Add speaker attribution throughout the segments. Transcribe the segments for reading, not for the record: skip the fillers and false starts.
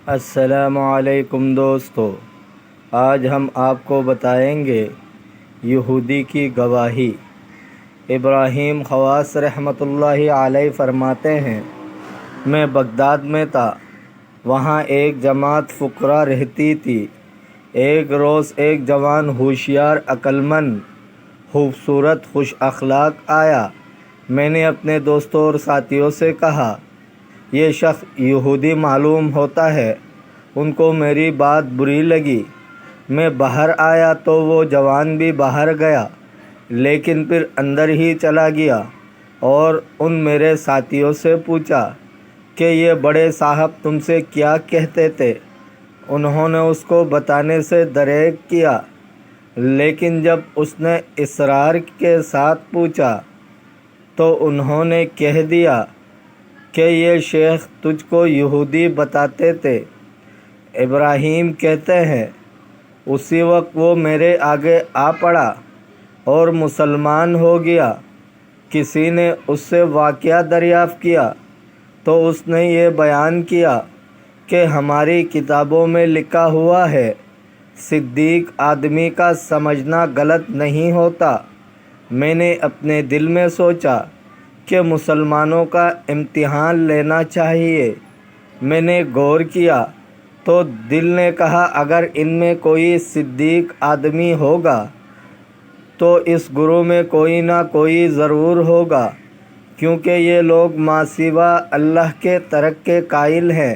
Speaker 1: السلام علیکم دوستو، آج ہم آپ کو بتائیں گے یہودی کی گواہی۔ ابراہیم خواص رحمۃ اللہ علیہ فرماتے ہیں، میں بغداد میں تھا، وہاں ایک جماعت فقراء رہتی تھی۔ ایک روز ایک جوان ہوشیار، عقلمند، خوبصورت، خوش اخلاق آیا۔ میں نے اپنے دوستوں اور ساتھیوں سے کہا، یہ شخص یہودی معلوم ہوتا ہے۔ ان کو میری بات بری لگی۔ میں باہر آیا تو وہ جوان بھی باہر گیا، لیکن پھر اندر ہی چلا گیا اور ان میرے ساتھیوں سے پوچھا کہ یہ بڑے صاحب تم سے کیا کہتے تھے؟ انہوں نے اس کو بتانے سے دریغ کیا، لیکن جب اس نے اصرار کے ساتھ پوچھا تو انہوں نے کہہ دیا کہ یہ شیخ تجھ کو یہودی بتاتے تھے۔ ابراہیم کہتے ہیں، اسی وقت وہ میرے آگے آ پڑا اور مسلمان ہو گیا۔ کسی نے اس سے واقعہ دریافت کیا تو اس نے یہ بیان کیا کہ ہماری کتابوں میں لکھا ہوا ہے، صدیق آدمی کا سمجھنا غلط نہیں ہوتا۔ میں نے اپنے دل میں سوچا کہ مسلمانوں کا امتحان لینا چاہیے۔ میں نے غور کیا تو دل نے کہا، اگر ان میں کوئی صدیق آدمی ہوگا تو اس گروہ میں کوئی نہ کوئی ضرور ہوگا، کیونکہ یہ لوگ ماں سوا اللہ کے ترک کے قائل ہیں۔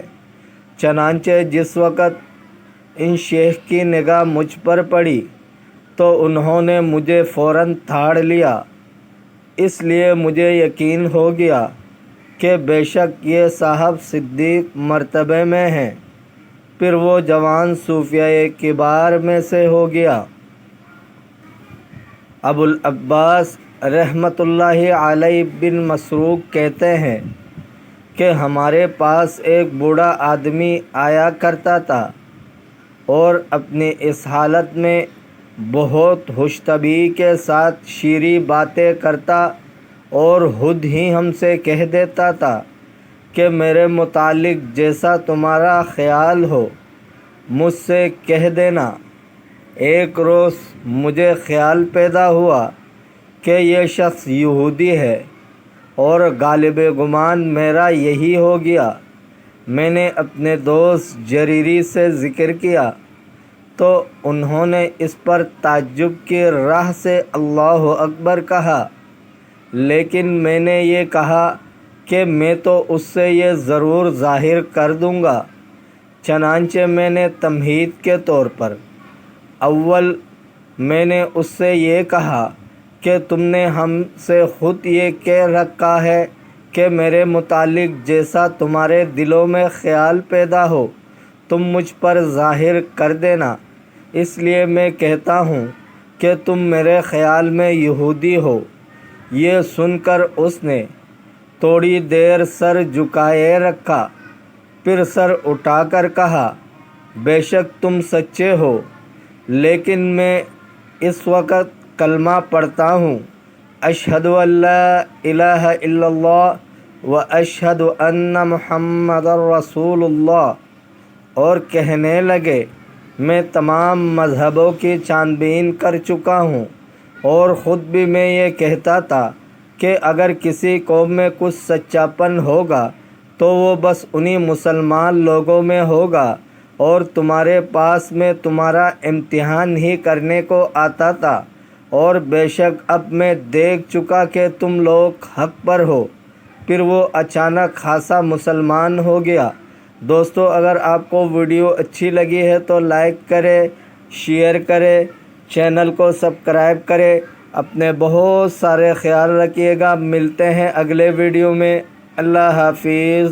Speaker 1: چنانچہ جس وقت ان شیخ کی نگاہ مجھ پر پڑی تو انہوں نے مجھے فوراً تھاڑ لیا۔ اس لیے مجھے یقین ہو گیا کہ بے شک یہ صاحب صدیق مرتبے میں ہیں۔ پھر وہ جوان صوفیہ کبار میں سے ہو گیا۔ ابو العباس رحمۃ اللہ علیہ بن مسروق کہتے ہیں کہ ہمارے پاس ایک بوڑھا آدمی آیا کرتا تھا اور اپنی اس حالت میں بہت خوش طبعی کے ساتھ شیریں باتیں کرتا اور خود ہی ہم سے کہہ دیتا تھا کہ میرے متعلق جیسا تمہارا خیال ہو مجھ سے کہہ دینا۔ ایک روز مجھے خیال پیدا ہوا کہ یہ شخص یہودی ہے اور غالب گمان میرا یہی ہو گیا۔ میں نے اپنے دوست جریری سے ذکر کیا تو انہوں نے اس پر تعجب کی راہ سے اللہ اکبر کہا، لیکن میں نے یہ کہا کہ میں تو اس سے یہ ضرور ظاہر کر دوں گا۔ چنانچہ میں نے تمہید کے طور پر اول میں نے اس سے یہ کہا کہ تم نے ہم سے خود یہ کہہ رکھا ہے کہ میرے متعلق جیسا تمہارے دلوں میں خیال پیدا ہو تم مجھ پر ظاہر کر دینا، اس لیے میں کہتا ہوں کہ تم میرے خیال میں یہودی ہو۔ یہ سن کر اس نے تھوڑی دیر سر جھکائے رکھا، پھر سر اٹھا کر کہا، بے شک تم سچے ہو، لیکن میں اس وقت کلمہ پڑھتا ہوں، اشہد ان لا الہ الا اللہ و اشہد ان محمد رسول اللہ، اور کہنے لگے، میں تمام مذہبوں کی چھان بین کر چکا ہوں اور خود بھی میں یہ کہتا تھا کہ اگر کسی قوم میں کچھ سچاپن ہوگا تو وہ بس انہی مسلمان لوگوں میں ہوگا، اور تمہارے پاس میں تمہارا امتحان ہی کرنے کو آتا تھا، اور بے شک اب میں دیکھ چکا کہ تم لوگ حق پر ہو۔ پھر وہ اچانک خاصا مسلمان ہو گیا۔ دوستو، اگر آپ کو ویڈیو اچھی لگی ہے تو لائک کرے، شیئر کرے، چینل کو سبسکرائب کرے۔ اپنے بہت سارے خیال رکھیے گا۔ ملتے ہیں اگلے ویڈیو میں۔ اللہ حافظ۔